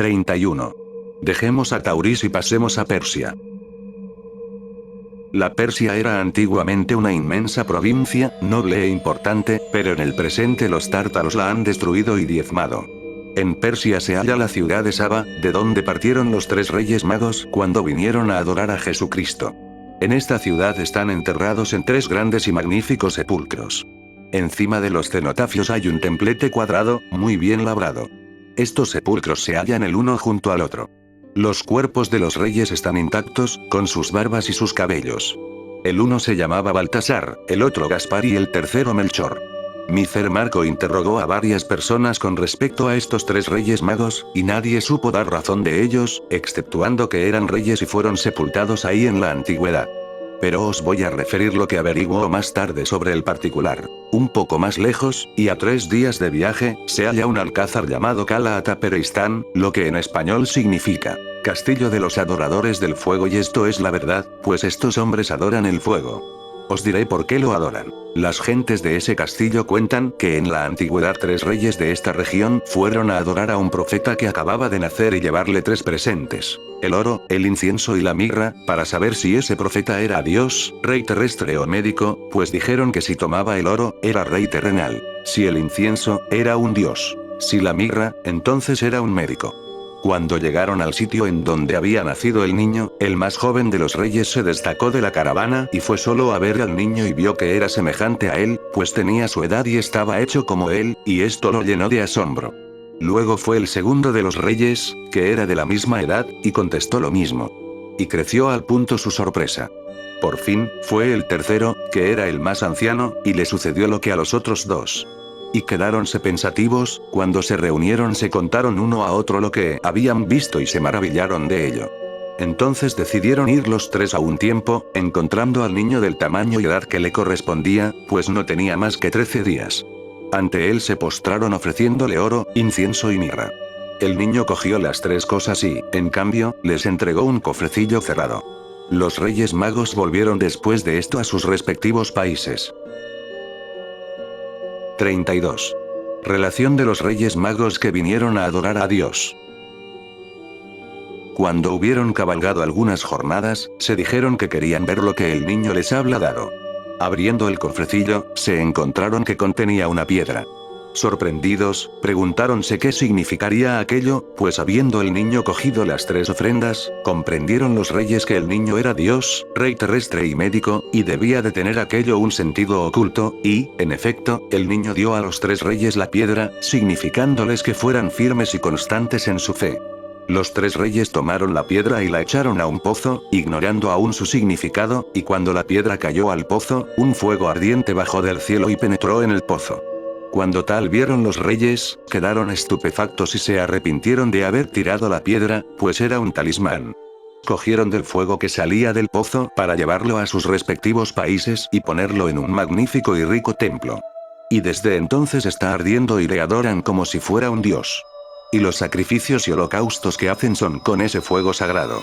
31. Dejemos a Tauris y pasemos a Persia. La Persia era antiguamente una inmensa provincia, noble e importante, pero en el presente los tártaros la han destruido y diezmado. En Persia se halla la ciudad de Saba, de donde partieron los 3 reyes magos cuando vinieron a adorar a Jesucristo. En esta ciudad están enterrados en 3 grandes y magníficos sepulcros. Encima de los cenotafios hay un templete cuadrado, muy bien labrado. Estos sepulcros se hallan el uno junto al otro. Los cuerpos de los reyes están intactos, con sus barbas y sus cabellos. El uno se llamaba Baltasar, el otro Gaspar y el tercero Melchor. Micer Marco interrogó a varias personas con respecto a estos 3 reyes magos, y nadie supo dar razón de ellos, exceptuando que eran reyes y fueron sepultados ahí en la antigüedad. Pero os voy a referir lo que averiguó más tarde sobre el particular. Un poco más lejos, y a 3 días de viaje, se halla un alcázar llamado Cala Atapereistán, lo que en español significa Castillo de los Adoradores del Fuego, y esto es la verdad, pues estos hombres adoran el fuego. Os diré por qué lo adoran. Las gentes de ese castillo cuentan que en la antigüedad 3 reyes de esta región fueron a adorar a un profeta que acababa de nacer y llevarle 3 presentes: el oro, el incienso y la mirra, para saber si ese profeta era Dios, rey terrestre o médico, pues dijeron que si tomaba el oro, era rey terrenal; si el incienso, era un dios; si la mirra, entonces era un médico. Cuando llegaron al sitio en donde había nacido el niño, el más joven de los reyes se destacó de la caravana y fue solo a ver al niño y vio que era semejante a él, pues tenía su edad y estaba hecho como él, y esto lo llenó de asombro. Luego fue el segundo de los reyes, que era de la misma edad, y contestó lo mismo. Y creció al punto su sorpresa. Por fin, fue el tercero, que era el más anciano, y le sucedió lo que a los otros 2. Y quedáronse pensativos, cuando se reunieron se contaron uno a otro lo que habían visto y se maravillaron de ello. Entonces decidieron ir los 3 a un tiempo, encontrando al niño del tamaño y edad que le correspondía, pues no tenía más que 13 días. Ante él se postraron ofreciéndole oro, incienso y mirra. El niño cogió las 3 cosas y, en cambio, les entregó un cofrecillo cerrado. Los reyes magos volvieron después de esto a sus respectivos países. 32. Relación de los reyes magos que vinieron a adorar a Dios. Cuando hubieron cabalgado algunas jornadas, se dijeron que querían ver lo que el niño les había dado. Abriendo el cofrecillo, se encontraron que contenía una piedra. Sorprendidos, preguntáronse qué significaría aquello, pues habiendo el niño cogido las 3 ofrendas, comprendieron los reyes que el niño era Dios, rey terrestre y médico, y debía de tener aquello un sentido oculto, y, en efecto, el niño dio a los 3 reyes la piedra, significándoles que fueran firmes y constantes en su fe. Los 3 reyes tomaron la piedra y la echaron a un pozo, ignorando aún su significado, y cuando la piedra cayó al pozo, un fuego ardiente bajó del cielo y penetró en el pozo. Cuando tal vieron los reyes, quedaron estupefactos y se arrepintieron de haber tirado la piedra, pues era un talismán. Cogieron del fuego que salía del pozo para llevarlo a sus respectivos países y ponerlo en un magnífico y rico templo. Y desde entonces está ardiendo y le adoran como si fuera un dios. Y los sacrificios y holocaustos que hacen son con ese fuego sagrado.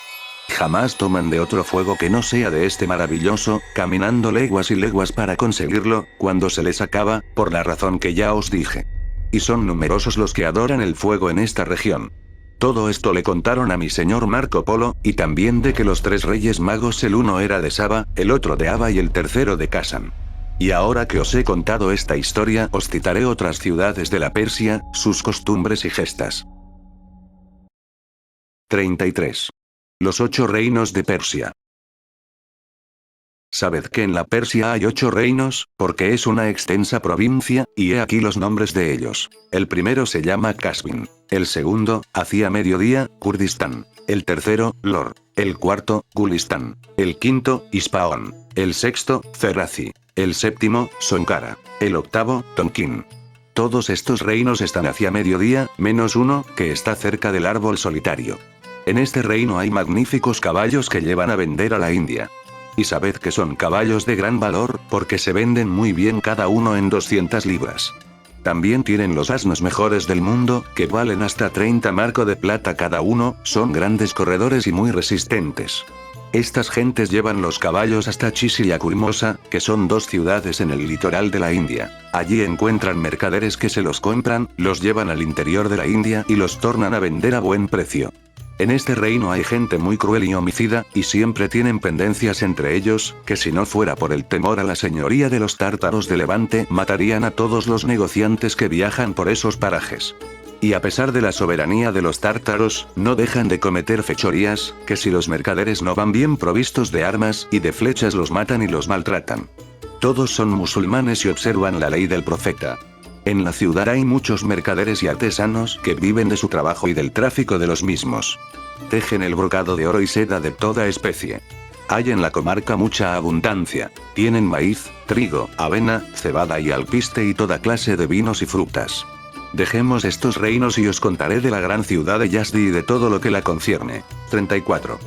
Jamás toman de otro fuego que no sea de este maravilloso, caminando leguas y leguas para conseguirlo, cuando se les acaba, por la razón que ya os dije. Y son numerosos los que adoran el fuego en esta región. Todo esto le contaron a mi señor Marco Polo, y también de que los 3 reyes magos, el uno era de Saba, el otro de Aba y el tercero de Kasan. Y ahora que os he contado esta historia, os citaré otras ciudades de la Persia, sus costumbres y gestas. 33. Los 8 reinos de Persia. Sabed que en la Persia hay 8 reinos, porque es una extensa provincia, y he aquí los nombres de ellos. El primero se llama Kasvin. El segundo, hacia mediodía, Kurdistán. El tercero, Lor. El cuarto, Gulistán. El quinto, Ispaón. El sexto, Cerazi. El séptimo, Sonkara. El octavo, Tonkin. Todos estos reinos están hacia mediodía, menos uno, que está cerca del árbol solitario. En este reino hay magníficos caballos que llevan a vender a la India. Y sabed que son caballos de gran valor, porque se venden muy bien cada uno en 200 libras. También tienen los asnos mejores del mundo, que valen hasta 30 marcos de plata cada uno, son grandes corredores y muy resistentes. Estas gentes llevan los caballos hasta Chisi y Akurmosa, que son 2 ciudades en el litoral de la India. Allí encuentran mercaderes que se los compran, los llevan al interior de la India y los tornan a vender a buen precio. En este reino hay gente muy cruel y homicida, y siempre tienen pendencias entre ellos, que si no fuera por el temor a la señoría de los tártaros de Levante, matarían a todos los negociantes que viajan por esos parajes. Y a pesar de la soberanía de los tártaros, no dejan de cometer fechorías, que si los mercaderes no van bien provistos de armas y de flechas los matan y los maltratan. Todos son musulmanes y observan la ley del profeta. En la ciudad hay muchos mercaderes y artesanos que viven de su trabajo y del tráfico de los mismos. Tejen el brocado de oro y seda de toda especie. Hay en la comarca mucha abundancia. Tienen maíz, trigo, avena, cebada y alpiste y toda clase de vinos y frutas. Dejemos estos reinos y os contaré de la gran ciudad de Yazdi y de todo lo que la concierne. 34.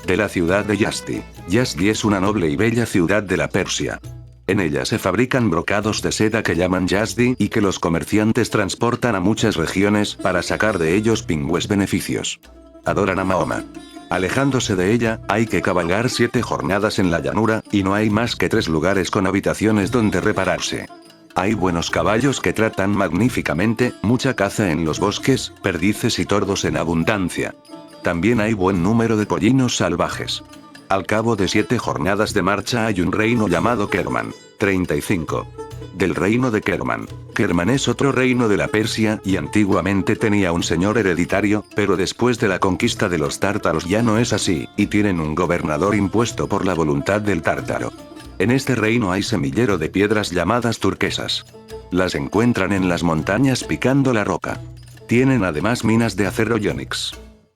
De la ciudad de Yazdi. Yazdi es una noble y bella ciudad de la Persia. En ella se fabrican brocados de seda que llaman Yazdi y que los comerciantes transportan a muchas regiones para sacar de ellos pingües beneficios. Adoran a Mahoma. Alejándose de ella, hay que cabalgar 7 jornadas en la llanura, y no hay más que 3 lugares con habitaciones donde repararse. Hay buenos caballos que tratan magníficamente, mucha caza en los bosques, perdices y tordos en abundancia. También hay buen número de pollinos salvajes. Al cabo de 7 jornadas de marcha hay un reino llamado Kerman. 35. Del reino de Kerman. Kerman es otro reino de la Persia y antiguamente tenía un señor hereditario, pero después de la conquista de los tártaros ya no es así, y tienen un gobernador impuesto por la voluntad del tártaro. En este reino hay semillero de piedras llamadas turquesas. Las encuentran en las montañas picando la roca. Tienen además minas de acero y ónix.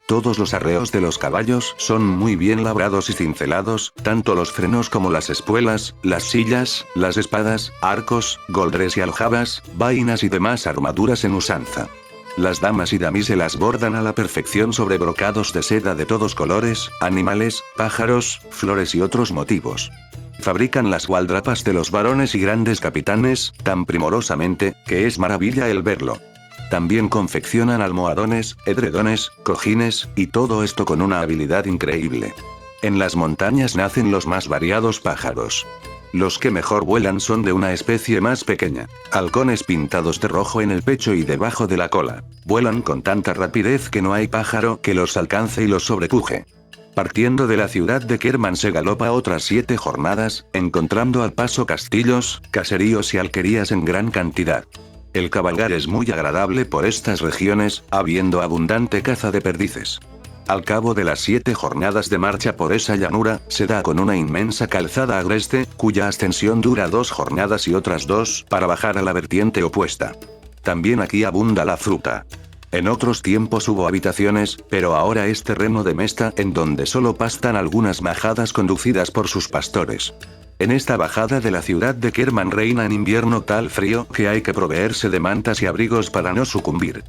Todos los arreos de los caballos son muy bien labrados y cincelados, tanto los frenos como las espuelas, las sillas, las espadas, arcos, goldres y aljabas, vainas y demás armaduras en usanza. Las damas y damiselas bordan a la perfección sobre brocados de seda de todos colores, animales, pájaros, flores y otros motivos. Fabrican las gualdrapas de los varones y grandes capitanes, tan primorosamente, que es maravilla el verlo. También confeccionan almohadones, edredones, cojines, y todo esto con una habilidad increíble. En las montañas nacen los más variados pájaros. Los que mejor vuelan son de una especie más pequeña, halcones pintados de rojo en el pecho y debajo de la cola. Vuelan con tanta rapidez que no hay pájaro que los alcance y los sobrepuje. Partiendo de la ciudad de Kerman se galopa otras 7 jornadas, encontrando al paso castillos, caseríos y alquerías en gran cantidad. El cabalgar es muy agradable por estas regiones, habiendo abundante caza de perdices. Al cabo de las 7 jornadas de marcha por esa llanura, se da con una inmensa calzada agreste, cuya ascensión dura 2 jornadas y otras 2 para bajar a la vertiente opuesta. También aquí abunda la fruta. En otros tiempos hubo habitaciones, pero ahora es terreno de mesta en donde solo pastan algunas majadas conducidas por sus pastores. En esta bajada de la ciudad de Kerman reina en invierno tal frío que hay que proveerse de mantas y abrigos para no sucumbir.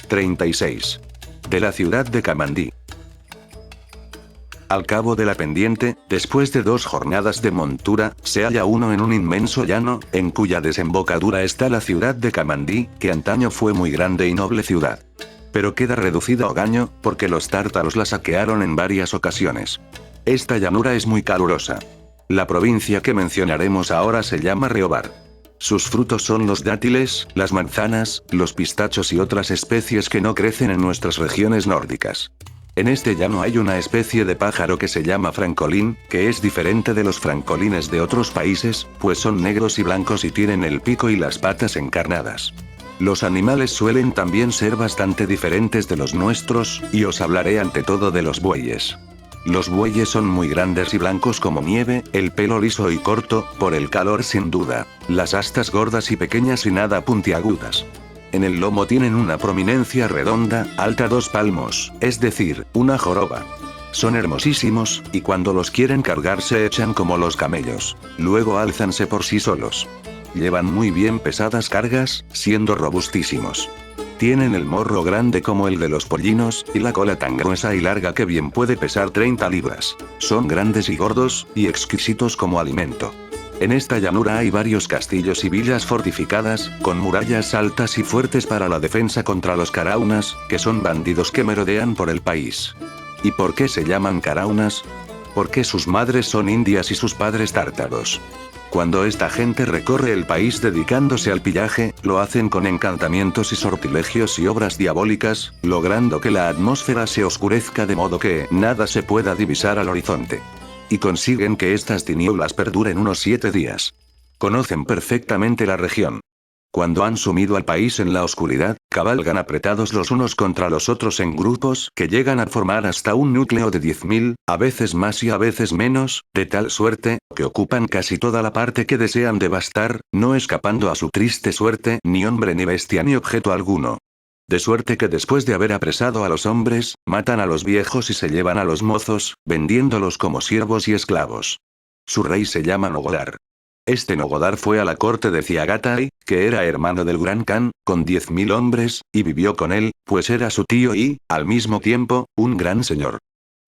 36. De la ciudad de Kamandí. Al cabo de la pendiente, después de 2 jornadas de montura, se halla uno en un inmenso llano, en cuya desembocadura está la ciudad de Kamandí, que antaño fue muy grande y noble ciudad. Pero queda reducida a hogaño, porque los tártaros la saquearon en varias ocasiones. Esta llanura es muy calurosa. La provincia que mencionaremos ahora se llama Reobar. Sus frutos son los dátiles, las manzanas, los pistachos y otras especies que no crecen en nuestras regiones nórdicas. En este llano hay una especie de pájaro que se llama francolín, que es diferente de los francolines de otros países, pues son negros y blancos y tienen el pico y las patas encarnadas. Los animales suelen también ser bastante diferentes de los nuestros, y os hablaré ante todo de los bueyes. Los bueyes son muy grandes y blancos como nieve, el pelo liso y corto, por el calor sin duda, las astas gordas y pequeñas y nada puntiagudas. En el lomo tienen una prominencia redonda, alta 2 palmos, es decir, una joroba. Son hermosísimos, y cuando los quieren cargar se echan como los camellos. Luego álzanse por sí solos. Llevan muy bien pesadas cargas, siendo robustísimos. Tienen el morro grande como el de los pollinos, y la cola tan gruesa y larga que bien puede pesar 30 libras. Son grandes y gordos, y exquisitos como alimento. En esta llanura hay varios castillos y villas fortificadas, con murallas altas y fuertes para la defensa contra los karaunas, que son bandidos que merodean por el país. ¿Y por qué se llaman Karaunas? Porque sus madres son indias y sus padres tártaros. Cuando esta gente recorre el país dedicándose al pillaje, lo hacen con encantamientos y sortilegios y obras diabólicas, logrando que la atmósfera se oscurezca de modo que nada se pueda divisar al horizonte. Y consiguen que estas tinieblas perduren unos 7 días. Conocen perfectamente la región. Cuando han sumido al país en la oscuridad, cabalgan apretados los unos contra los otros en grupos que llegan a formar hasta un núcleo de 10.000, a veces más y a veces menos, de tal suerte, que ocupan casi toda la parte que desean devastar, no escapando a su triste suerte ni hombre ni bestia ni objeto alguno. De suerte que después de haber apresado a los hombres, matan a los viejos y se llevan a los mozos, vendiéndolos como siervos y esclavos. Su rey se llama Nogodar. Este Nogodar fue a la corte de Ciagatai, que era hermano del Gran Khan, con 10.000 hombres, y vivió con él, pues era su tío y, al mismo tiempo, un gran señor.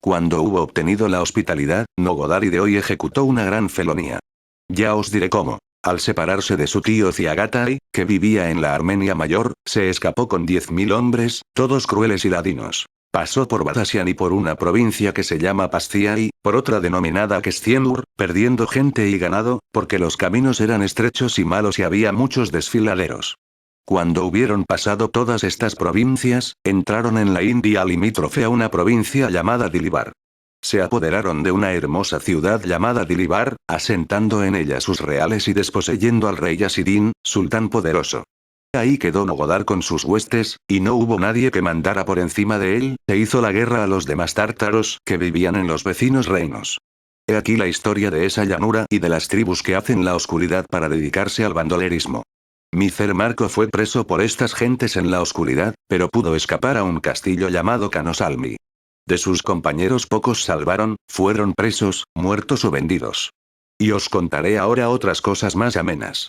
Cuando hubo obtenido la hospitalidad, Nogodar Ideoi ejecutó una gran felonía. Ya os diré cómo. Al separarse de su tío Ciagatai, que vivía en la Armenia Mayor, se escapó con 10.000 hombres, todos crueles y ladinos. Pasó por Badasian y por una provincia que se llama Pastia y, por otra denominada Kestienur, perdiendo gente y ganado, porque los caminos eran estrechos y malos y había muchos desfiladeros. Cuando hubieron pasado todas estas provincias, entraron en la India limítrofe a una provincia llamada Dilibar. Se apoderaron de una hermosa ciudad llamada Dilibar, asentando en ella sus reales y desposeyendo al rey Yasidín, sultán poderoso. Ahí quedó Nogodar con sus huestes, y no hubo nadie que mandara por encima de él, e hizo la guerra a los demás tártaros que vivían en los vecinos reinos. He aquí la historia de esa llanura y de las tribus que hacen la oscuridad para dedicarse al bandolerismo. Micer Marco fue preso por estas gentes en la oscuridad, pero pudo escapar a un castillo llamado Canosalmi. De sus compañeros pocos salvaron, fueron presos, muertos o vendidos. Y os contaré ahora otras cosas más amenas.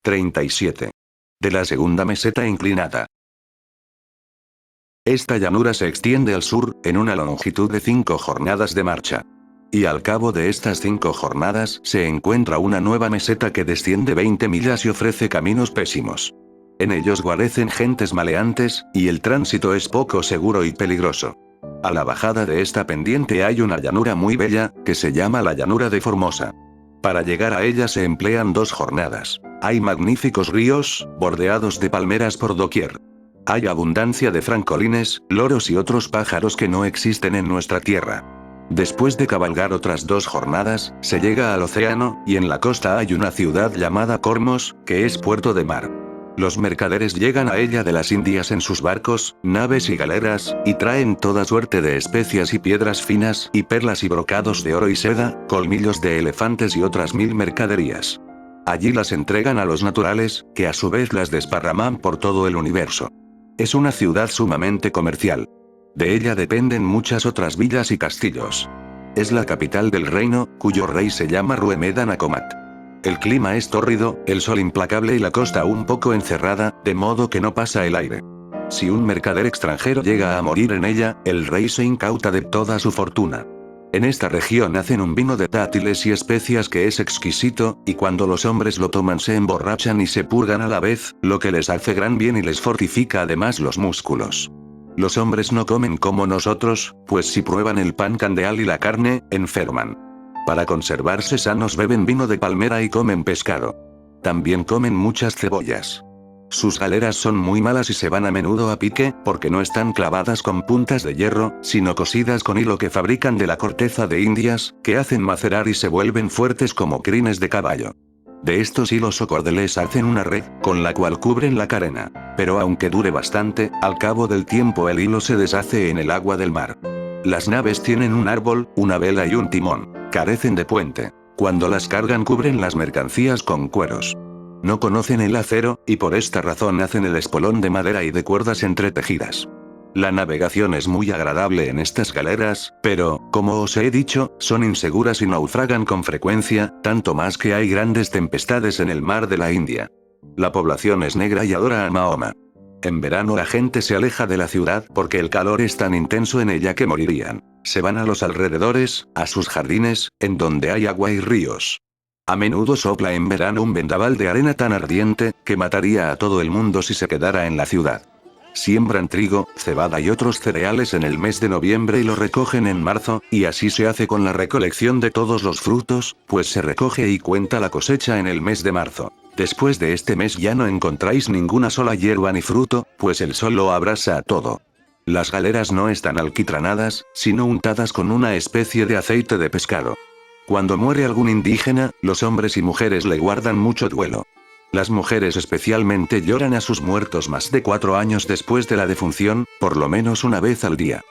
37. De la segunda meseta inclinada. Esta llanura se extiende al sur, en una longitud de 5 jornadas de marcha. Y al cabo de estas 5 jornadas se encuentra una nueva meseta que desciende 20 millas y ofrece caminos pésimos. En ellos guarecen gentes maleantes, y el tránsito es poco seguro y peligroso. A la bajada de esta pendiente hay una llanura muy bella, que se llama la llanura de Formosa. Para llegar a ella se emplean 2 jornadas. Hay magníficos ríos, bordeados de palmeras por doquier. Hay abundancia de francolines, loros y otros pájaros que no existen en nuestra tierra. Después de cabalgar otras 2 jornadas, se llega al océano, y en la costa hay una ciudad llamada Cormos, que es puerto de mar. Los mercaderes llegan a ella de las Indias en sus barcos, naves y galeras, y traen toda suerte de especias y piedras finas, y perlas y brocados de oro y seda, colmillos de elefantes y otras 1000 mercaderías. Allí las entregan a los naturales, que a su vez las desparraman por todo el universo. Es una ciudad sumamente comercial. De ella dependen muchas otras villas y castillos. Es la capital del reino, cuyo rey se llama Ruemeda Nakomat. El clima es tórrido, el sol implacable y la costa un poco encerrada, de modo que no pasa el aire. Si un mercader extranjero llega a morir en ella, el rey se incauta de toda su fortuna. En esta región hacen un vino de dátiles y especias que es exquisito, y cuando los hombres lo toman se emborrachan y se purgan a la vez, lo que les hace gran bien y les fortifica además los músculos. Los hombres no comen como nosotros, pues si prueban el pan candeal y la carne, enferman. Para conservarse sanos beben vino de palmera y comen pescado. También comen muchas cebollas. Sus galeras son muy malas y se van a menudo a pique, porque no están clavadas con puntas de hierro, sino cosidas con hilo que fabrican de la corteza de indias, que hacen macerar y se vuelven fuertes como crines de caballo. De estos hilos o cordeles hacen una red, con la cual cubren la carena. Pero aunque dure bastante, al cabo del tiempo el hilo se deshace en el agua del mar. Las naves tienen un árbol, una vela y un timón. Carecen de puente. Cuando las cargan cubren las mercancías con cueros. No conocen el acero, y por esta razón hacen el espolón de madera y de cuerdas entretejidas. La navegación es muy agradable en estas galeras, pero, como os he dicho, son inseguras y naufragan con frecuencia, tanto más que hay grandes tempestades en el mar de la India. La población es negra y adora a Mahoma. En verano la gente se aleja de la ciudad porque el calor es tan intenso en ella que morirían. Se van a los alrededores, a sus jardines, en donde hay agua y ríos. A menudo sopla en verano un vendaval de arena tan ardiente, que mataría a todo el mundo si se quedara en la ciudad. Siembran trigo, cebada y otros cereales en el mes de noviembre y lo recogen en marzo, y así se hace con la recolección de todos los frutos, pues se recoge y cuenta la cosecha en el mes de marzo. Después de este mes ya no encontráis ninguna sola hierba ni fruto, pues el sol lo abrasa a todo. Las galeras no están alquitranadas, sino untadas con una especie de aceite de pescado. Cuando muere algún indígena, los hombres y mujeres le guardan mucho duelo. Las mujeres especialmente lloran a sus muertos más de 4 años después de la defunción, por lo menos una vez al día.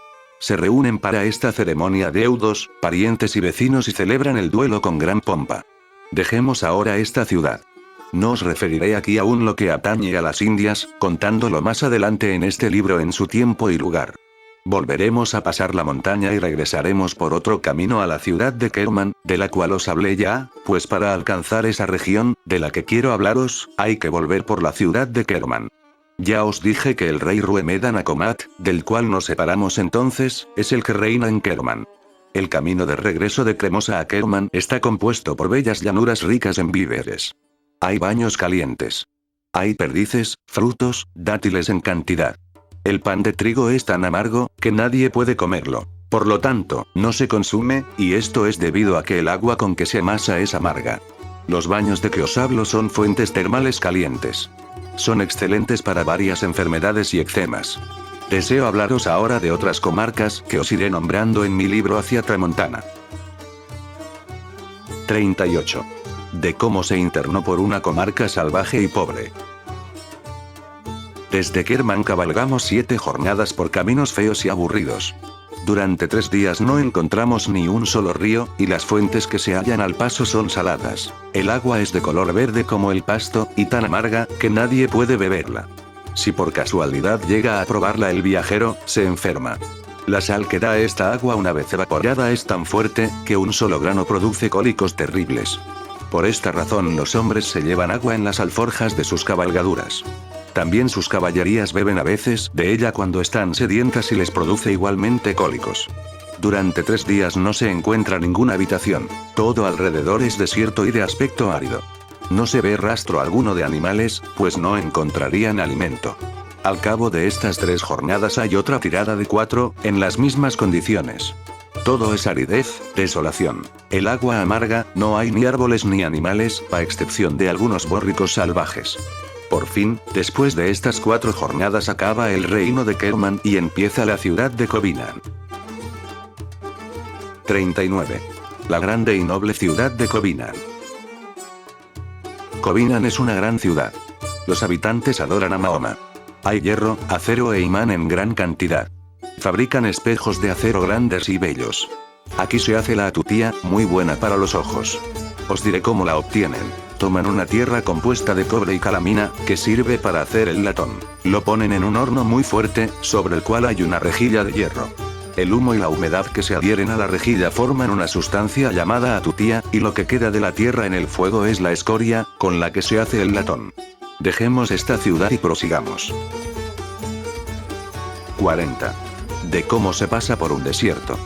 Se reúnen para esta ceremonia deudos, parientes y vecinos y celebran el duelo con gran pompa. Dejemos ahora esta ciudad. No os referiré aquí aún lo que atañe a las Indias, contándolo más adelante en este libro en su tiempo y lugar. Volveremos a pasar la montaña y regresaremos por otro camino a la ciudad de Kerman, de la cual os hablé ya, pues para alcanzar esa región, de la que quiero hablaros, hay que volver por la ciudad de Kerman. Ya os dije que el rey Ruemeda Nacomat, del cual nos separamos entonces, es el que reina en Kerman. El camino de regreso de Cremosa a Kerman está compuesto por bellas llanuras ricas en víveres. Hay baños calientes. Hay perdices, frutos, dátiles en cantidad. El pan de trigo es tan amargo, que nadie puede comerlo. Por lo tanto, no se consume, y esto es debido a que el agua con que se amasa es amarga. Los baños de que os hablo son fuentes termales calientes. Son excelentes para varias enfermedades y eczemas. Deseo hablaros ahora de otras comarcas que os iré nombrando en mi libro Hacia Tramontana. 38. De cómo se internó por una comarca salvaje y pobre. Desde Kerman cabalgamos 7 jornadas por caminos feos y aburridos. Durante 3 días no encontramos ni un solo río, y las fuentes que se hallan al paso son saladas. El agua es de color verde como el pasto, y tan amarga, que nadie puede beberla. Si por casualidad llega a probarla el viajero, se enferma. La sal que da esta agua una vez evaporada es tan fuerte, que un solo grano produce cólicos terribles. Por esta razón los hombres se llevan agua en las alforjas de sus cabalgaduras. También sus caballerías beben a veces de ella cuando están sedientas y les produce igualmente cólicos. Durante 3 días no se encuentra ninguna habitación, todo alrededor es desierto y de aspecto árido. No se ve rastro alguno de animales, pues no encontrarían alimento. Al cabo de estas 3 jornadas hay otra tirada de 4, en las mismas condiciones. Todo es aridez, desolación. El agua amarga, no hay ni árboles ni animales, a excepción de algunos bórricos salvajes. Por fin, después de estas 4 jornadas acaba el reino de Kerman y empieza la ciudad de Covinan. 39. La grande y noble ciudad de Covinan. Covinan es una gran ciudad. Los habitantes adoran a Mahoma. Hay hierro, acero e imán en gran cantidad. Fabrican espejos de acero grandes y bellos. Aquí se hace la atutía, muy buena para los ojos. Os diré cómo la obtienen. Toman una tierra compuesta de cobre y calamina, que sirve para hacer el latón. Lo ponen en un horno muy fuerte, sobre el cual hay una rejilla de hierro. El humo y la humedad que se adhieren a la rejilla forman una sustancia llamada atutía, y lo que queda de la tierra en el fuego es la escoria, con la que se hace el latón. Dejemos esta ciudad y prosigamos. 40. De cómo se pasa por un desierto.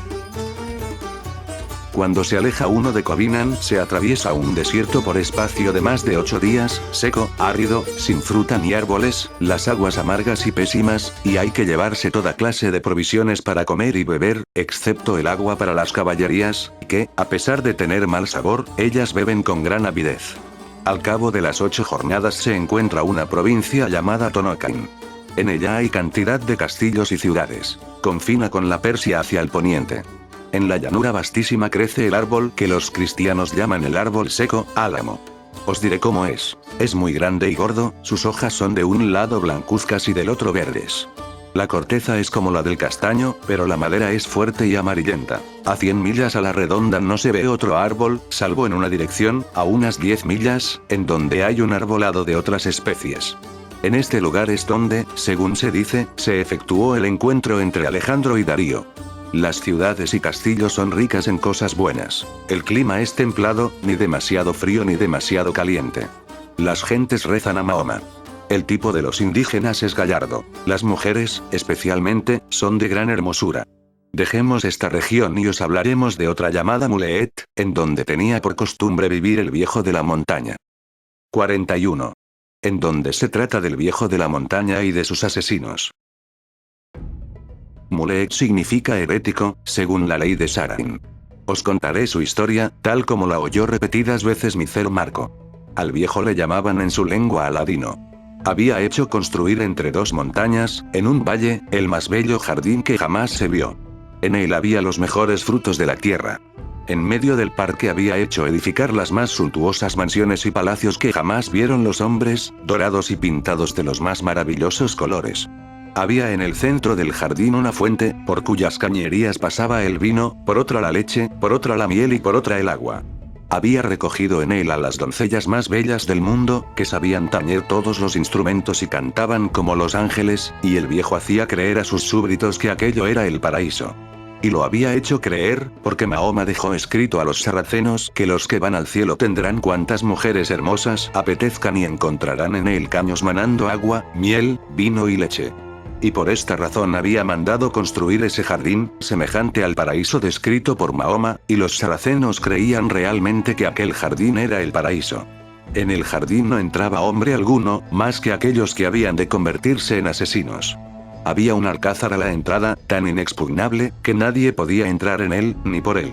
Cuando se aleja uno de Covinan, se atraviesa un desierto por espacio de más de 8 días, seco, árido, sin fruta ni árboles, las aguas amargas y pésimas, y hay que llevarse toda clase de provisiones para comer y beber, excepto el agua para las caballerías, que, a pesar de tener mal sabor, ellas beben con gran avidez. Al cabo de las 8 jornadas se encuentra una provincia llamada Tonocan. En ella hay cantidad de castillos y ciudades. Confina con la Persia hacia el poniente. En la llanura vastísima crece el árbol que los cristianos llaman el árbol seco, álamo. Os diré cómo es. Es muy grande y gordo, sus hojas son de un lado blancuzcas y del otro verdes. La corteza es como la del castaño, pero la madera es fuerte y amarillenta. A 100 millas a la redonda no se ve otro árbol, salvo en una dirección, a unas 10 millas, en donde hay un arbolado de otras especies. En este lugar es donde, según se dice, se efectuó el encuentro entre Alejandro y Darío. Las ciudades y castillos son ricas en cosas buenas. El clima es templado, ni demasiado frío ni demasiado caliente. Las gentes rezan a Mahoma. El tipo de los indígenas es gallardo. Las mujeres, especialmente, son de gran hermosura. Dejemos esta región y os hablaremos de otra llamada Muleet, en donde tenía por costumbre vivir el viejo de la montaña. 41. En donde se trata del viejo de la montaña y de sus asesinos. Mulek significa herético, según la ley de Sarin. Os contaré su historia, tal como la oyó repetidas veces mi Cer Marco. Al viejo le llamaban en su lengua Aladino. Había hecho construir entre dos montañas, en un valle, el más bello jardín que jamás se vio. En él había los mejores frutos de la tierra. En medio del parque había hecho edificar las más suntuosas mansiones y palacios que jamás vieron los hombres, dorados y pintados de los más maravillosos colores. Había en el centro del jardín una fuente, por cuyas cañerías pasaba el vino, por otra la leche, por otra la miel y por otra el agua. Había recogido en él a las doncellas más bellas del mundo, que sabían tañer todos los instrumentos y cantaban como los ángeles, y el viejo hacía creer a sus súbditos que aquello era el paraíso. Y lo había hecho creer, porque Mahoma dejó escrito a los sarracenos que los que van al cielo tendrán cuantas mujeres hermosas apetezcan y encontrarán en él caños manando agua, miel, vino y leche. Y por esta razón había mandado construir ese jardín, semejante al paraíso descrito por Mahoma, y los sarracenos creían realmente que aquel jardín era el paraíso. En el jardín no entraba hombre alguno, más que aquellos que habían de convertirse en asesinos. Había un alcázar a la entrada, tan inexpugnable, que nadie podía entrar en él, ni por él.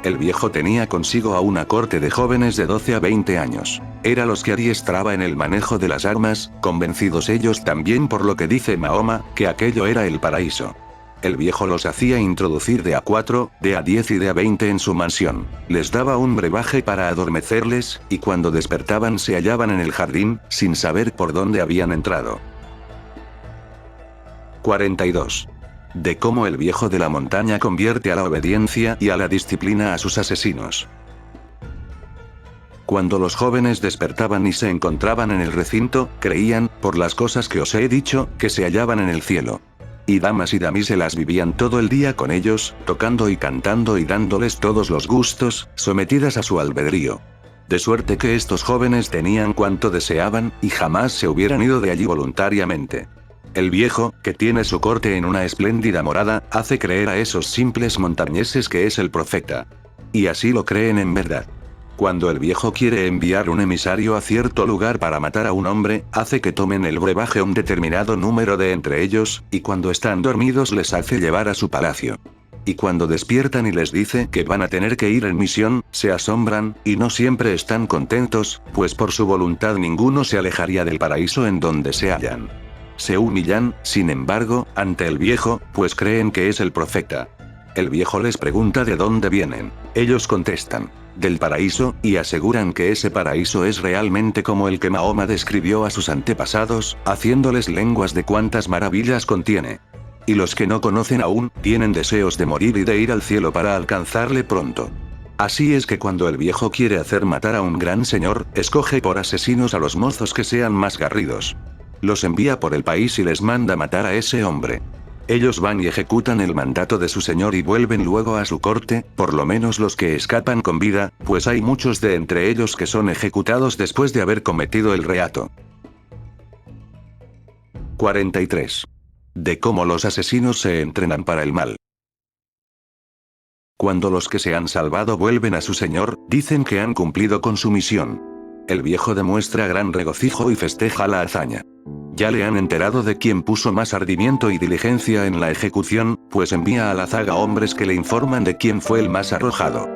El viejo tenía consigo a una corte de jóvenes de 12 a 20 años. Era los que adiestraba en el manejo de las armas, convencidos ellos también por lo que dice Mahoma, que aquello era el paraíso. El viejo los hacía introducir de a 4, de a 10 y de a 20 en su mansión. Les daba un brebaje para adormecerles, y cuando despertaban se hallaban en el jardín, sin saber por dónde habían entrado. 42. De cómo el viejo de la montaña convierte a la obediencia y a la disciplina a sus asesinos. Cuando los jóvenes despertaban y se encontraban en el recinto, creían, por las cosas que os he dicho, que se hallaban en el cielo. Y damas y damiselas vivían todo el día con ellos, tocando y cantando y dándoles todos los gustos, sometidas a su albedrío. De suerte que estos jóvenes tenían cuanto deseaban, y jamás se hubieran ido de allí voluntariamente. El viejo, que tiene su corte en una espléndida morada, hace creer a esos simples montañeses que es el profeta. Y así lo creen en verdad. Cuando el viejo quiere enviar un emisario a cierto lugar para matar a un hombre, hace que tomen el brebaje un determinado número de entre ellos, y cuando están dormidos les hace llevar a su palacio. Y cuando despiertan y les dice que van a tener que ir en misión, se asombran, y no siempre están contentos, pues por su voluntad ninguno se alejaría del paraíso en donde se hallan. Se humillan, sin embargo, ante el viejo, pues creen que es el profeta. El viejo les pregunta de dónde vienen. Ellos contestan, del paraíso, y aseguran que ese paraíso es realmente como el que Mahoma describió a sus antepasados, haciéndoles lenguas de cuántas maravillas contiene. Y los que no conocen aún, tienen deseos de morir y de ir al cielo para alcanzarle pronto. Así es que cuando el viejo quiere hacer matar a un gran señor, escoge por asesinos a los mozos que sean más garridos. Los envía por el país y les manda matar a ese hombre. Ellos van y ejecutan el mandato de su señor y vuelven luego a su corte, por lo menos los que escapan con vida, pues hay muchos de entre ellos que son ejecutados después de haber cometido el reato. 43. De cómo los asesinos se entrenan para el mal. Cuando los que se han salvado vuelven a su señor, dicen que han cumplido con su misión. El viejo demuestra gran regocijo y festeja la hazaña. Ya le han enterado de quién puso más ardimiento y diligencia en la ejecución, pues envía a la zaga hombres que le informan de quién fue el más arrojado.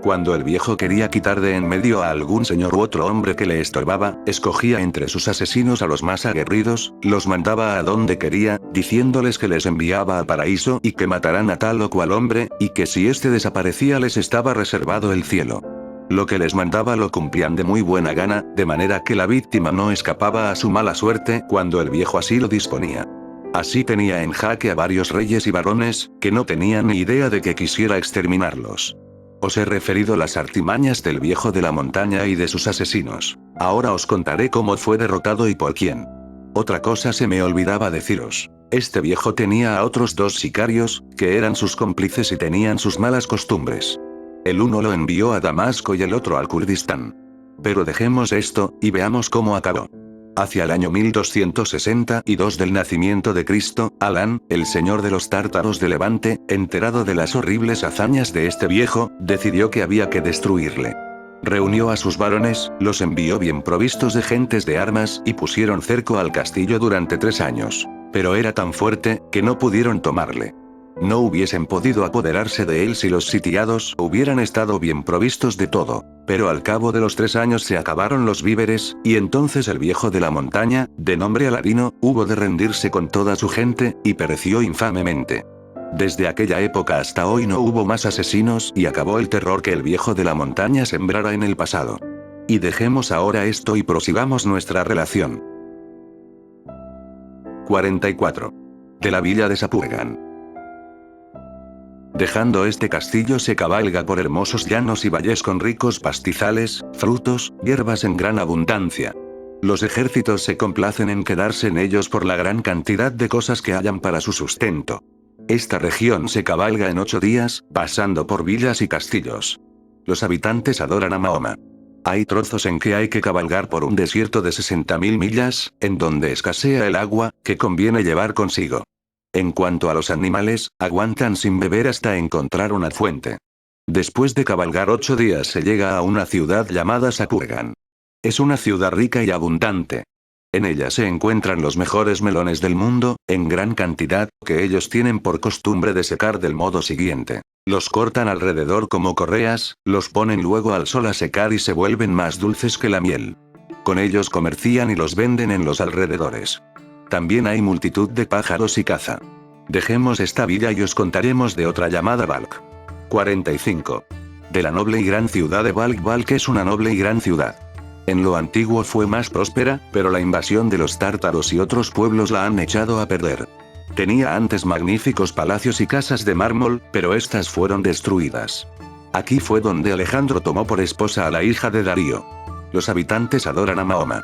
Cuando el viejo quería quitar de en medio a algún señor u otro hombre que le estorbaba, escogía entre sus asesinos a los más aguerridos, los mandaba a donde quería, diciéndoles que les enviaba al paraíso y que matarán a tal o cual hombre, y que si éste desaparecía les estaba reservado el cielo. Lo que les mandaba lo cumplían de muy buena gana, de manera que la víctima no escapaba a su mala suerte cuando el viejo así lo disponía. Así tenía en jaque a varios reyes y varones, que no tenían ni idea de que quisiera exterminarlos. Os he referido las artimañas del viejo de la montaña y de sus asesinos. Ahora os contaré cómo fue derrotado y por quién. Otra cosa se me olvidaba deciros. Este viejo tenía a otros dos sicarios, que eran sus cómplices y tenían sus malas costumbres. El uno lo envió a Damasco y el otro al Kurdistán. Pero dejemos esto, y veamos cómo acabó. Hacia el año 1262 del nacimiento de Cristo, Alán, el señor de los tártaros de Levante, enterado de las horribles hazañas de este viejo, decidió que había que destruirle. Reunió a sus varones, los envió bien provistos de gentes de armas, y pusieron cerco al castillo durante 3 años. Pero era tan fuerte, que no pudieron tomarle. No hubiesen podido apoderarse de él si los sitiados hubieran estado bien provistos de todo. Pero al cabo de los 3 años se acabaron los víveres, y entonces el viejo de la montaña, de nombre Aladino, hubo de rendirse con toda su gente, y pereció infamemente. Desde aquella época hasta hoy no hubo más asesinos y acabó el terror que el viejo de la montaña sembrara en el pasado. Y dejemos ahora esto y prosigamos nuestra relación. 44. De la villa de Sapurgan. Dejando este castillo se cabalga por hermosos llanos y valles con ricos pastizales, frutos, hierbas en gran abundancia. Los ejércitos se complacen en quedarse en ellos por la gran cantidad de cosas que hallan para su sustento. Esta región se cabalga en 8 días, pasando por villas y castillos. Los habitantes adoran a Mahoma. Hay trozos en que hay que cabalgar por un desierto de 60.000 millas, en donde escasea el agua, que conviene llevar consigo. En cuanto a los animales, aguantan sin beber hasta encontrar una fuente. Después de cabalgar 8 días se llega a una ciudad llamada Sapurgan. Es una ciudad rica y abundante. En ella se encuentran los mejores melones del mundo, en gran cantidad, que ellos tienen por costumbre de secar del modo siguiente. Los cortan alrededor como correas, los ponen luego al sol a secar y se vuelven más dulces que la miel. Con ellos comercian y los venden en los alrededores. También hay multitud de pájaros y caza. Dejemos esta villa y os contaremos de otra llamada Balkh. 45. De la noble y gran ciudad de Balkh. Balkh es una noble y gran ciudad. En lo antiguo fue más próspera, pero la invasión de los tártaros y otros pueblos la han echado a perder. Tenía antes magníficos palacios y casas de mármol, pero estas fueron destruidas. Aquí fue donde Alejandro tomó por esposa a la hija de Darío. Los habitantes adoran a Mahoma.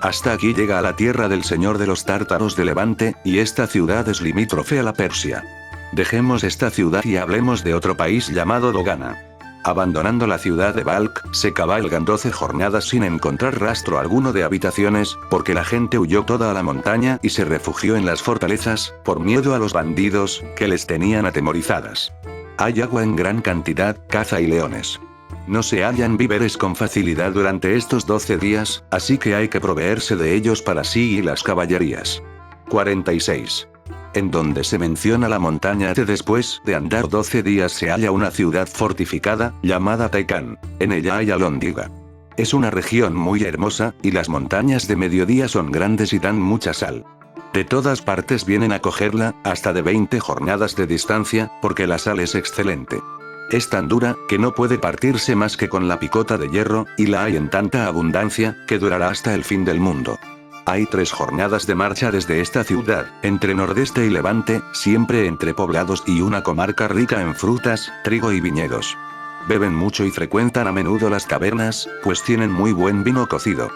Hasta aquí llega la tierra del señor de los tártaros de Levante, y esta ciudad es limítrofe a la Persia. Dejemos esta ciudad y hablemos de otro país llamado Dogana. Abandonando la ciudad de Balkh, se cabalgan 12 jornadas sin encontrar rastro alguno de habitaciones, porque la gente huyó toda a la montaña y se refugió en las fortalezas, por miedo a los bandidos, que les tenían atemorizadas. Hay agua en gran cantidad, caza y leones. No se hallan víveres con facilidad durante estos 12 días, así que hay que proveerse de ellos para sí y las caballerías. 46. En donde se menciona la montaña de después de andar 12 días se halla una ciudad fortificada, llamada Taikán. En ella hay alhóndiga. Es una región muy hermosa, y las montañas de mediodía son grandes y dan mucha sal. De todas partes vienen a cogerla, hasta de 20 jornadas de distancia, porque la sal es excelente. Es tan dura, que no puede partirse más que con la picota de hierro, y la hay en tanta abundancia, que durará hasta el fin del mundo. Hay 3 jornadas de marcha desde esta ciudad, entre Nordeste y Levante, siempre entre poblados y una comarca rica en frutas, trigo y viñedos. Beben mucho y frecuentan a menudo las tabernas, pues tienen muy buen vino cocido.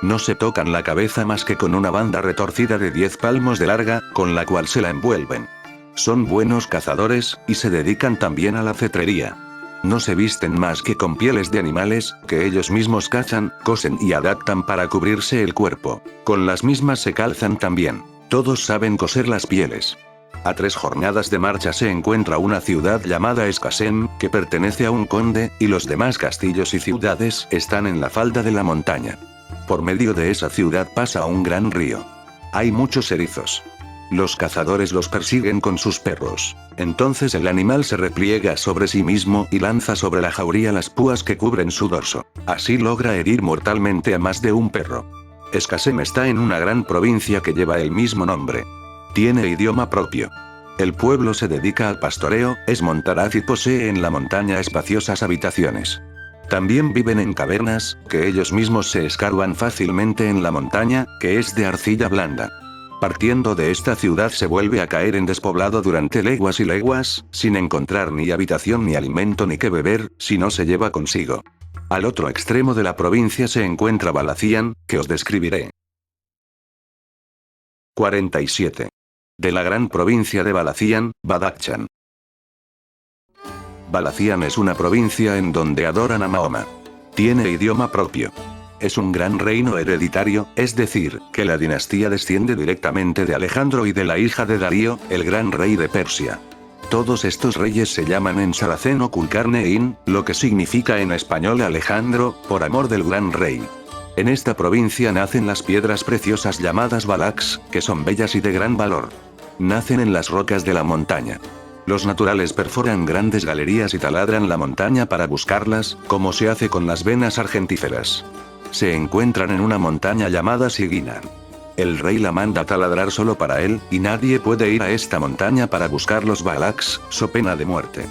No se tocan la cabeza más que con una banda retorcida de 10 palmos de larga, con la cual se la envuelven. Son buenos cazadores, y se dedican también a la cetrería. No se visten más que con pieles de animales, que ellos mismos cazan, cosen y adaptan para cubrirse el cuerpo. Con las mismas se calzan también. Todos saben coser las pieles. A 3 jornadas de marcha se encuentra una ciudad llamada Escasem, que pertenece a un conde, y los demás castillos y ciudades están en la falda de la montaña. Por medio de esa ciudad pasa un gran río. Hay muchos erizos. Los cazadores los persiguen con sus perros. Entonces el animal se repliega sobre sí mismo y lanza sobre la jauría las púas que cubren su dorso. Así logra herir mortalmente a más de un perro. Escasem está en una gran provincia que lleva el mismo nombre. Tiene idioma propio. El pueblo se dedica al pastoreo, es montaraz y posee en la montaña espaciosas habitaciones. También viven en cavernas, que ellos mismos se escarban fácilmente en la montaña, que es de arcilla blanda. Partiendo de esta ciudad se vuelve a caer en despoblado durante leguas y leguas, sin encontrar ni habitación ni alimento ni qué beber, si no se lleva consigo. Al otro extremo de la provincia se encuentra Balacián, que os describiré. 47. De la gran provincia de Balacián, Badakhshan. Balacián es una provincia en donde adoran a Mahoma. Tiene idioma propio. Es un gran reino hereditario, es decir, que la dinastía desciende directamente de Alejandro y de la hija de Darío, el gran rey de Persia. Todos estos reyes se llaman en sarraceno Kulkarnein, lo que significa en español Alejandro, por amor del gran rey. En esta provincia nacen las piedras preciosas llamadas balaks, que son bellas y de gran valor. Nacen en las rocas de la montaña. Los naturales perforan grandes galerías y taladran la montaña para buscarlas, como se hace con las venas argentíferas. Se encuentran en una montaña llamada Siguinan. El rey la manda taladrar solo para él, y nadie puede ir a esta montaña para buscar los Balaks, so pena de muerte.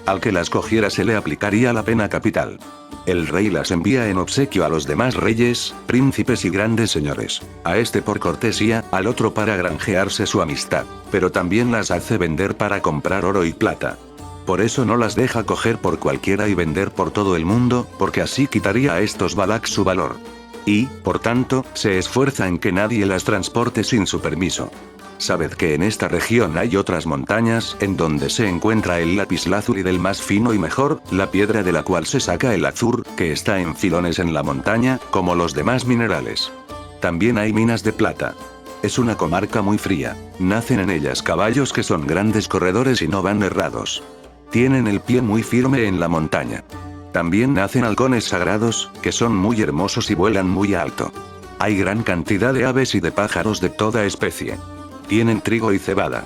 Al que las cogiera se le aplicaría la pena capital. El rey las envía en obsequio a los demás reyes, príncipes y grandes señores. A este por cortesía, al otro para granjearse su amistad. Pero también las hace vender para comprar oro y plata. Por eso no las deja coger por cualquiera y vender por todo el mundo, porque así quitaría a estos Balaks su valor. Y, por tanto, se esfuerza en que nadie las transporte sin su permiso. Sabed que en esta región hay otras montañas, en donde se encuentra el lapislázuli del más fino y mejor, la piedra de la cual se saca el azur, que está en filones en la montaña, como los demás minerales. También hay minas de plata. Es una comarca muy fría. Nacen en ellas caballos que son grandes corredores y no van errados. Tienen el pie muy firme en la montaña. También nacen halcones sagrados, que son muy hermosos y vuelan muy alto. Hay gran cantidad de aves y de pájaros de toda especie. Tienen trigo y cebada.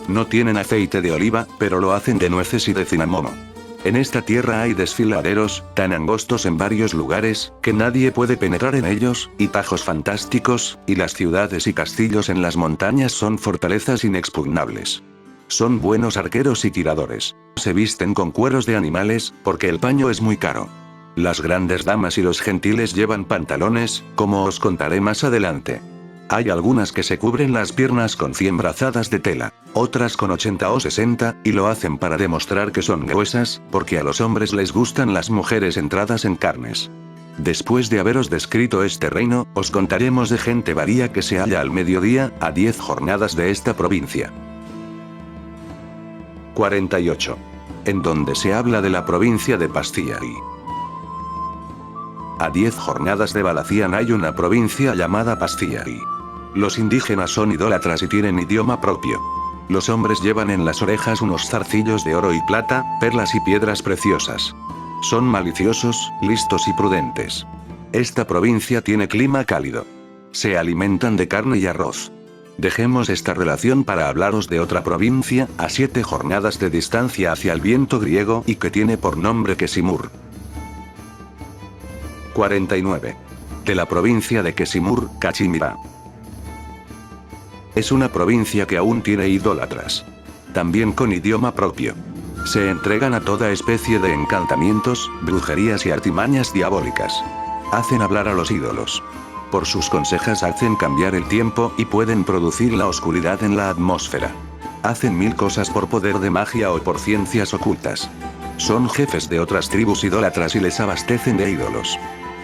No tienen aceite de oliva, pero lo hacen de nueces y de cinamomo. En esta tierra hay desfiladeros, tan angostos en varios lugares, que nadie puede penetrar en ellos, y tajos fantásticos, y las ciudades y castillos en las montañas son fortalezas inexpugnables. Son buenos arqueros y tiradores. Se visten con cueros de animales, porque el paño es muy caro. Las grandes damas y los gentiles llevan pantalones, como os contaré más adelante. Hay algunas que se cubren las piernas con 100 brazadas de tela, otras con 80 o 60, y lo hacen para demostrar que son gruesas, porque a los hombres les gustan las mujeres entradas en carnes. Después de haberos descrito este reino, os contaremos de gente varía que se halla al mediodía, a 10 jornadas de esta provincia. 48. En donde se habla de la provincia de Pastiari. A 10 jornadas de Balacián hay una provincia llamada Pastiari. Los indígenas son idólatras y tienen idioma propio. Los hombres llevan en las orejas unos zarcillos de oro y plata, perlas y piedras preciosas. Son maliciosos, listos y prudentes. Esta provincia tiene clima cálido. Se alimentan de carne y arroz. Dejemos esta relación para hablaros de otra provincia, a 7 jornadas de distancia hacia el viento griego y que tiene por nombre Quesimur. 49. De la provincia de Quesimur, Cachimira. Es una provincia que aún tiene idólatras. También con idioma propio. Se entregan a toda especie de encantamientos, brujerías y artimañas diabólicas. Hacen hablar a los ídolos. Por sus consejas hacen cambiar el tiempo y pueden producir la oscuridad en la atmósfera. Hacen 1000 cosas por poder de magia o por ciencias ocultas. Son jefes de otras tribus idólatras y les abastecen de ídolos.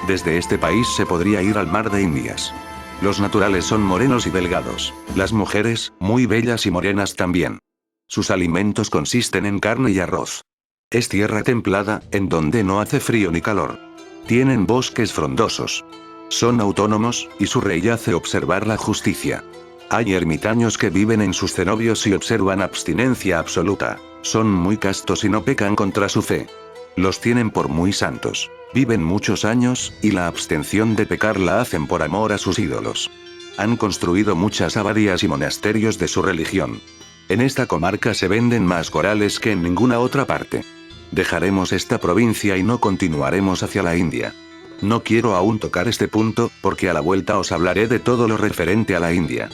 Desde este país se podría ir al mar de Indias. Los naturales son morenos y delgados. Las mujeres, muy bellas y morenas también. Sus alimentos consisten en carne y arroz. Es tierra templada, en donde no hace frío ni calor. Tienen bosques frondosos. Son autónomos, y su rey hace observar la justicia. Hay ermitaños que viven en sus cenobios y observan abstinencia absoluta. Son muy castos y no pecan contra su fe. Los tienen por muy santos. Viven muchos años, y la abstención de pecar la hacen por amor a sus ídolos. Han construido muchas abadías y monasterios de su religión. En esta comarca se venden más corales que en ninguna otra parte. Dejaremos esta provincia y no continuaremos hacia la India. No quiero aún tocar este punto, porque a la vuelta os hablaré de todo lo referente a la India.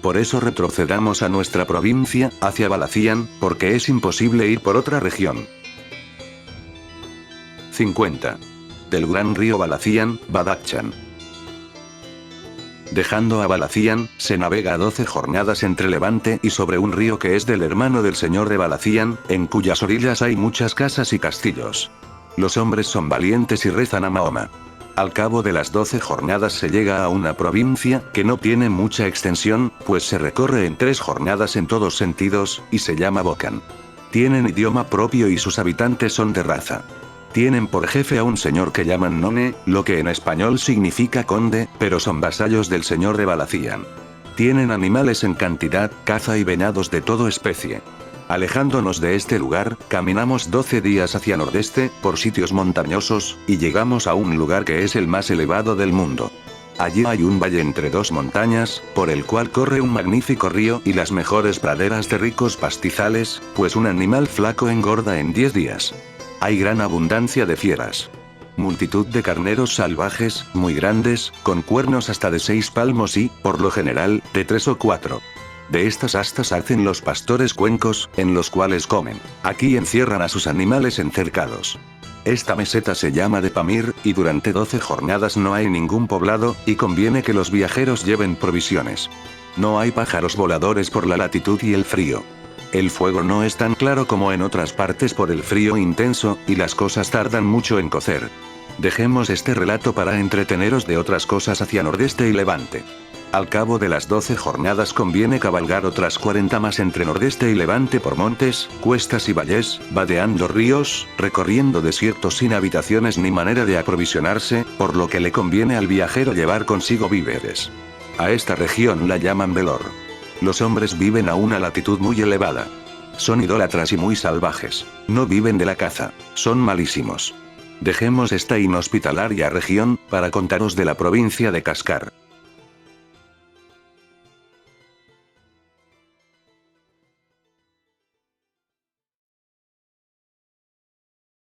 Por eso retrocedamos a nuestra provincia, hacia Balacián, porque es imposible ir por otra región. 50. Del gran río Balacián, Badakhchan. Dejando a Balacián, se navega 12 jornadas entre Levante y sobre un río que es del hermano del señor de Balacián, en cuyas orillas hay muchas casas y castillos. Los hombres son valientes y rezan a Mahoma. Al cabo de las 12 jornadas se llega a una provincia, que no tiene mucha extensión, pues se recorre en 3 jornadas en todos sentidos, y se llama Bocan. Tienen idioma propio y sus habitantes son de raza. Tienen por jefe a un señor que llaman None, lo que en español significa conde, pero son vasallos del señor de Balacián. Tienen animales en cantidad, caza y venados de toda especie. Alejándonos de este lugar, caminamos 12 días hacia nordeste, por sitios montañosos, y llegamos a un lugar que es el más elevado del mundo. Allí hay un valle entre dos montañas, por el cual corre un magnífico río y las mejores praderas de ricos pastizales, pues un animal flaco engorda en 10 días. Hay gran abundancia de fieras. Multitud de carneros salvajes, muy grandes, con cuernos hasta de 6 palmos y, por lo general, de 3 o 4. De estas astas hacen los pastores cuencos, en los cuales comen. Aquí encierran a sus animales encercados. Esta meseta se llama de Pamir, y durante 12 jornadas no hay ningún poblado, y conviene que los viajeros lleven provisiones. No hay pájaros voladores por la latitud y el frío. El fuego no es tan claro como en otras partes por el frío intenso, y las cosas tardan mucho en cocer. Dejemos este relato para entreteneros de otras cosas hacia nordeste y levante. Al cabo de las 12 jornadas conviene cabalgar otras 40 más entre nordeste y levante por montes, cuestas y valles, vadeando ríos, recorriendo desiertos sin habitaciones ni manera de aprovisionarse, por lo que le conviene al viajero llevar consigo víveres. A esta región la llaman Velor. Los hombres viven a una latitud muy elevada. Son idólatras y muy salvajes. No viven de la caza. Son malísimos. Dejemos esta inhospitalaria región, para contaros de la provincia de Cascar.